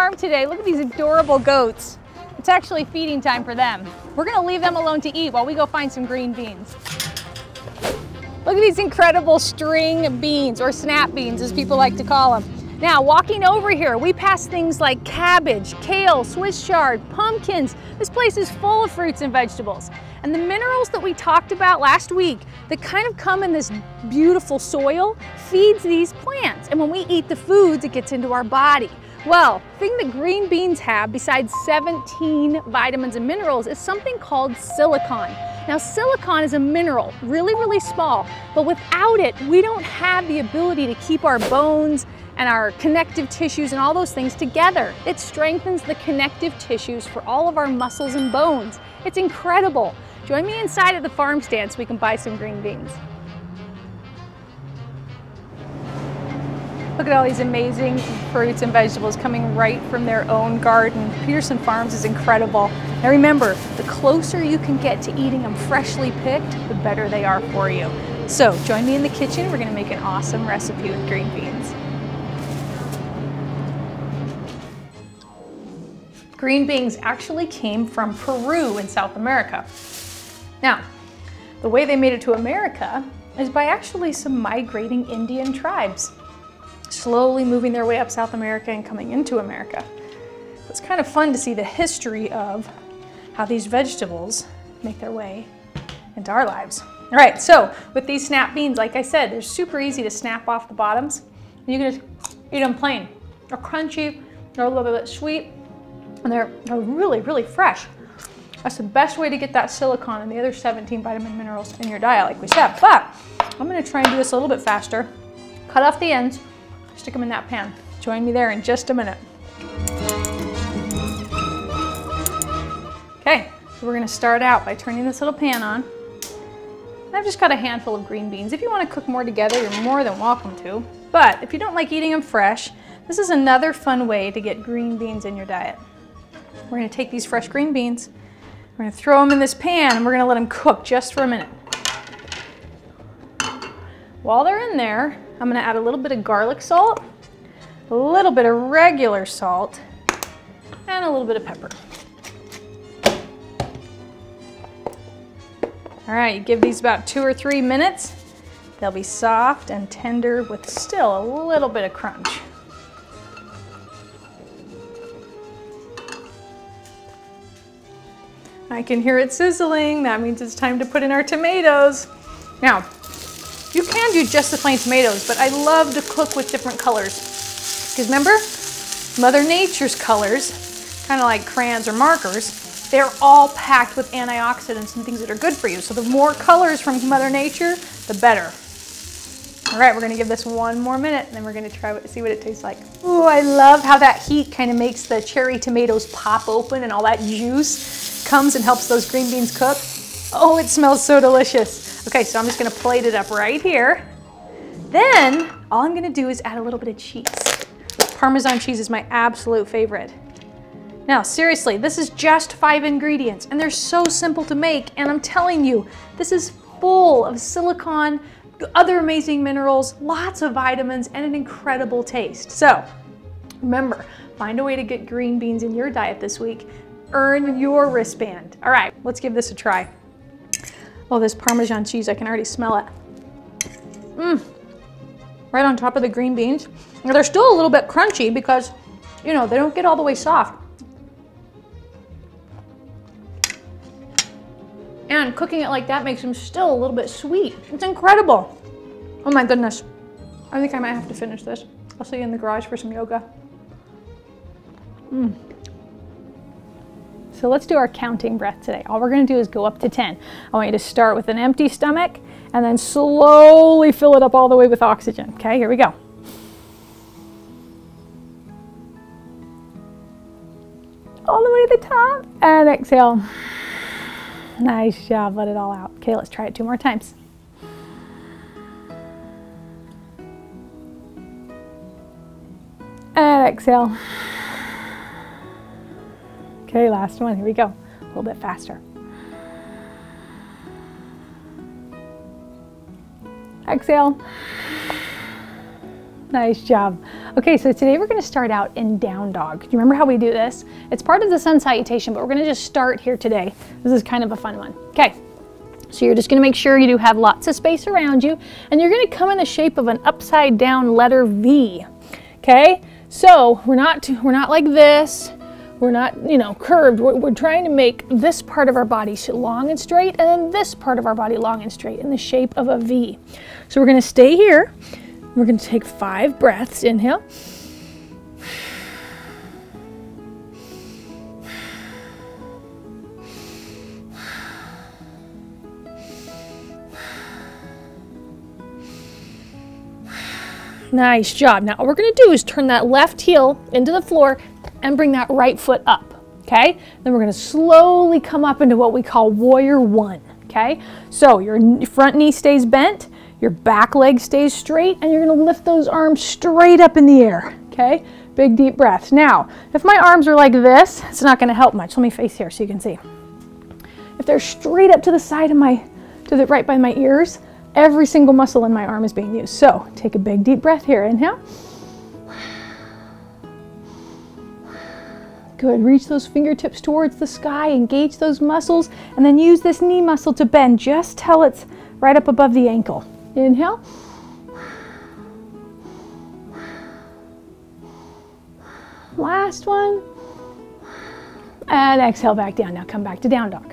farm today. Look at these adorable goats. It's actually feeding time for them. We're gonna leave them alone to eat while we go find some green beans. Look at these incredible string beans, or snap beans as people like to call them. Now, walking over here, we pass things like cabbage, kale, Swiss chard, pumpkins. This place is full of fruits and vegetables. And the minerals that we talked about last week that kind of come in this beautiful soil feeds these plants. And when we eat the foods, it gets into our body. Well, the thing that green beans have besides 17 vitamins and minerals is something called silicon. Now, silicon is a mineral, really, really small, but without it, we don't have the ability to keep our bones and our connective tissues and all those things together. It strengthens the connective tissues for all of our muscles and bones. It's incredible. Join me inside at the farm stand so we can buy some green beans. Look at all these amazing fruits and vegetables coming right from their own garden. Peterson Farms is incredible. Now remember, the closer you can get to eating them freshly picked, the better they are for you. So join me in the kitchen. We're gonna make an awesome recipe with green beans. Green beans actually came from Peru in South America. Now, the way they made it to America is by actually some migrating Indian tribes, slowly moving their way up South America and coming into America. It's kind of fun to see the history of how these vegetables make their way into our lives. All right, so with these snap beans, like I said, they're super easy to snap off the bottoms. You can just eat them plain. They're crunchy, they're a little bit sweet, and they're really, really fresh. That's the best way to get that silicon and the other 17 vitamin minerals in your diet, like we said. But I'm gonna try and do this a little bit faster. Cut off the ends, stick them in that pan. Join me there in just a minute. Okay, so we're gonna start out by turning this little pan on. I've just got a handful of green beans. If you wanna cook more together, you're more than welcome to. But if you don't like eating them fresh, this is another fun way to get green beans in your diet. We're gonna take these fresh green beans, we're gonna throw them in this pan, and we're gonna let them cook just for a minute. While they're in there, I'm gonna add a little bit of garlic salt, a little bit of regular salt, and a little bit of pepper. All right, you give these about 2 or 3 minutes. They'll be soft and tender with still a little bit of crunch. I can hear it sizzling. That means it's time to put in our tomatoes. Now, you can do just the plain tomatoes, but I love to cook with different colors. Because remember, Mother Nature's colors, kind of like crayons or markers, they're all packed with antioxidants and things that are good for you. So the more colors from Mother Nature, the better. All right, we're gonna give this 1 more minute, and then we're gonna try see what it tastes like. Ooh, I love how that heat kind of makes the cherry tomatoes pop open and all that juice comes and helps those green beans cook. Oh, it smells so delicious. Okay, so I'm just gonna plate it up right here. Then, all I'm gonna do is add a little bit of cheese. Parmesan cheese is my absolute favorite. Now, seriously, this is just 5 ingredients, and they're so simple to make, and I'm telling you, this is full of silicon, other amazing minerals, lots of vitamins, and an incredible taste. So, remember, find a way to get green beans in your diet this week. Earn your wristband. All right, let's give this a try. Oh, this Parmesan cheese, I can already smell it. Right on top of the green beans. Now, they're still a little bit crunchy because, you know, they don't get all the way soft. And cooking it like that makes them still a little bit sweet. It's incredible. Oh my goodness. I think I might have to finish this. I'll see you in the garage for some yoga. So let's do our counting breath today. All we're gonna do is go up to 10. I want you to start with an empty stomach and then slowly fill it up all the way with oxygen. Okay, here we go. All the way to the top and exhale. Nice job, let it all out. Okay, let's try it 2 more times. And exhale. Okay, last one, here we go. A little bit faster. Exhale. Nice job. Okay, so today we're going to start out in down dog. Do you remember how we do this? It's part of the sun salutation, but we're going to just start here today. This is kind of a fun one. Okay, so you're just going to make sure you do have lots of space around you, and you're going to come in the shape of an upside down letter V. Okay, so we're not like this. We're not, curved. We're trying to make this part of our body long and straight, and then this part of our body long and straight in the shape of a V. So we're going to stay here. We're going to take 5 breaths. Inhale. Nice job. Now what we're going to do is turn that left heel into the floor and bring that right foot up. Okay? Then we're going to slowly come up into what we call warrior 1. Okay? So your front knee stays bent. Your back leg stays straight, and you're going to lift those arms straight up in the air, okay? Big deep breaths. Now, if my arms are like this, it's not going to help much. Let me face here so you can see. If they're straight up to the side of right by my ears, every single muscle in my arm is being used. So, take a big deep breath here. Inhale. Good. Reach those fingertips towards the sky, engage those muscles, and then use this knee muscle to bend just till it's right up above the ankle. Inhale. Last one. And exhale back down. Now come back to down dog.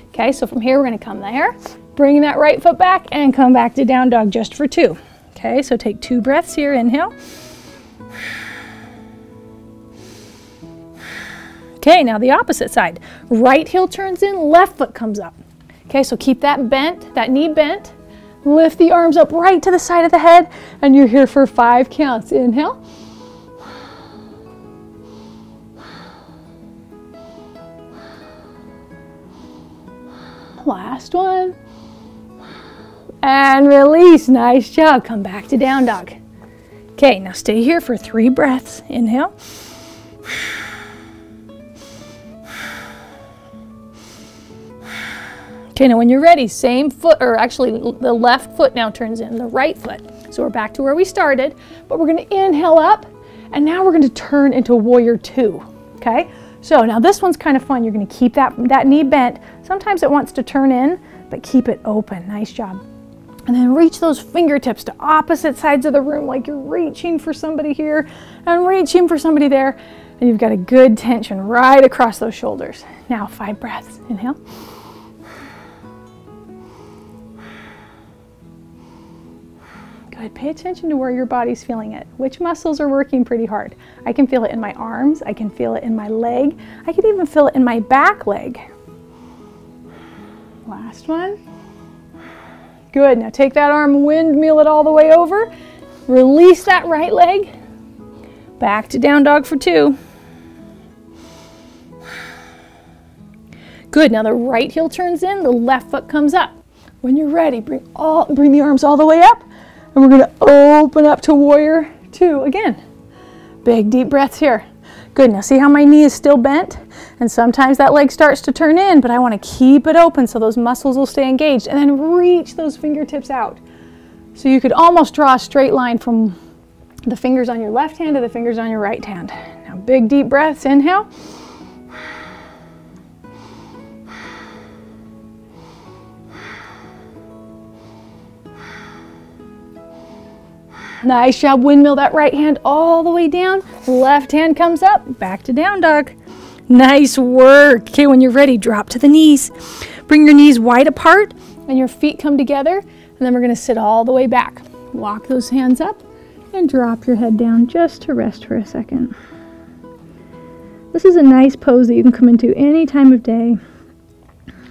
Okay, so from here we're going to come there, bring that right foot back and come back to down dog just for 2. Okay, so take 2 breaths here. Inhale. Okay, now the opposite side. Right heel turns in, left foot comes up. Okay, so keep that bent, that knee bent. Lift the arms up right to the side of the head, and you're here for 5 counts. Inhale. Last one. And release. Nice job. Come back to down dog. Okay, now stay here for 3 breaths. Inhale. Okay, now when you're ready, same foot, or actually the left foot now turns in, the right foot. So we're back to where we started, but we're going to inhale up, and now we're going to turn into warrior 2, okay? So now this one's kind of fun. You're going to keep that knee bent. Sometimes it wants to turn in, but keep it open. Nice job. And then reach those fingertips to opposite sides of the room, like you're reaching for somebody here and reaching for somebody there, and you've got a good tension right across those shoulders. Now 5 breaths. Inhale. Good. Pay attention to where your body's feeling it. Which muscles are working pretty hard? I can feel it in my arms. I can feel it in my leg. I can even feel it in my back leg. Last one. Good. Now take that arm, windmill it all the way over. Release that right leg. Back to down dog for 2. Good. Now the right heel turns in, the left foot comes up. When you're ready, bring the arms all the way up. And we're going to open up to warrior 2 again. Big deep breaths here. Good. Now see how my knee is still bent? And sometimes that leg starts to turn in, but I want to keep it open so those muscles will stay engaged. And then reach those fingertips out. So you could almost draw a straight line from the fingers on your left hand to the fingers on your right hand. Now big deep breaths. Inhale. Nice job. Windmill that right hand all the way down. Left hand comes up. Back to down dog. Nice work. Okay, when you're ready, drop to the knees. Bring your knees wide apart and your feet come together. And then we're going to sit all the way back. Walk those hands up and drop your head down just to rest for a second. This is a nice pose that you can come into any time of day.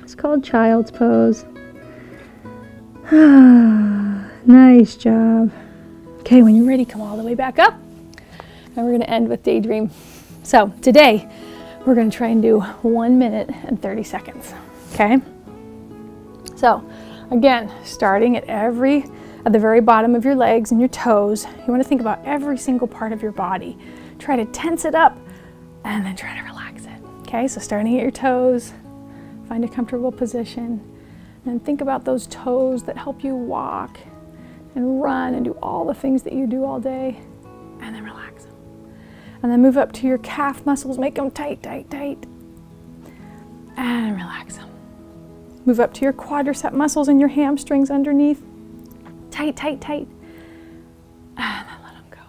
It's called child's pose. Nice job. Okay, when you're ready, come all the way back up. And we're going to end with daydream. So today, we're going to try and do 1 minute and 30 seconds. Okay? So again, starting at the very bottom of your legs and your toes, you want to think about every single part of your body. Try to tense it up and then try to relax it. Okay, so starting at your toes, find a comfortable position, and think about those toes that help you walk and run and do all the things that you do all day. And then move up to your calf muscles, make them tight, tight, tight. And relax them. Move up to your quadricep muscles and your hamstrings underneath. Tight, tight, tight. And then let them go.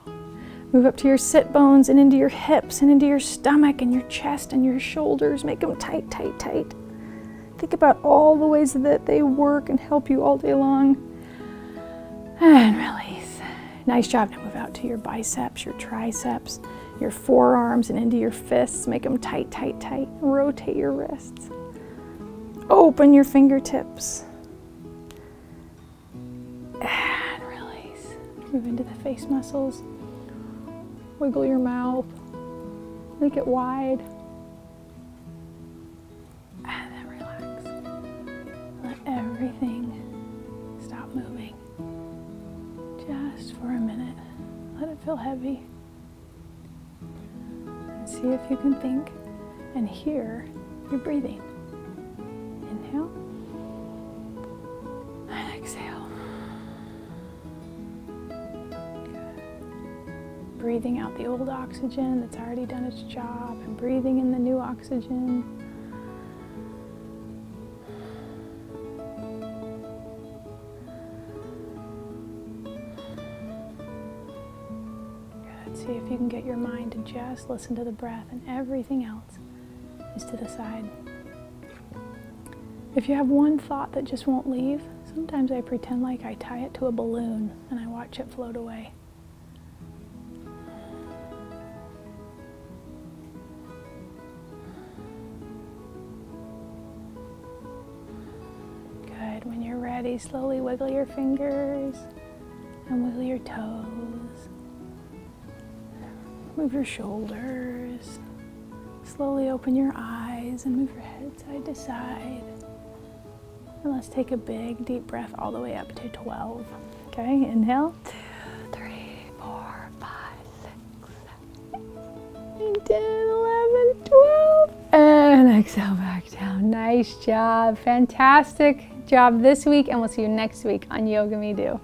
Move up to your sit bones and into your hips and into your stomach and your chest and your shoulders. Make them tight, tight, tight. Think about all the ways that they work and help you all day long. And release. Nice job. Now move out to your biceps, your triceps, your forearms and into your fists. Make them tight, tight, tight. Rotate your wrists. Open your fingertips. And release. Move into the face muscles. Wiggle your mouth. Make it wide. And then relax. Let everything stop moving. Just for a minute. Let it feel heavy. And see if you can think and hear your breathing. Inhale and exhale. Good. Breathing out the old oxygen that's already done its job and breathing in the new oxygen. Good. See if you can get your mind to just listen to the breath, and everything else is to the side. If you have one thought that just won't leave, sometimes I pretend like I tie it to a balloon and I watch it float away. Good. When you're ready, slowly wiggle your fingers and wiggle your toes. Move your shoulders. Slowly open your eyes and move your head side to side. And let's take a big, deep breath all the way up to 12. Okay, inhale. 2, 3, 4, 5, 6, 7, 8, 10, 11, 12. And exhale back down. Nice job. Fantastic job this week, and we'll see you next week on YogaMeDo.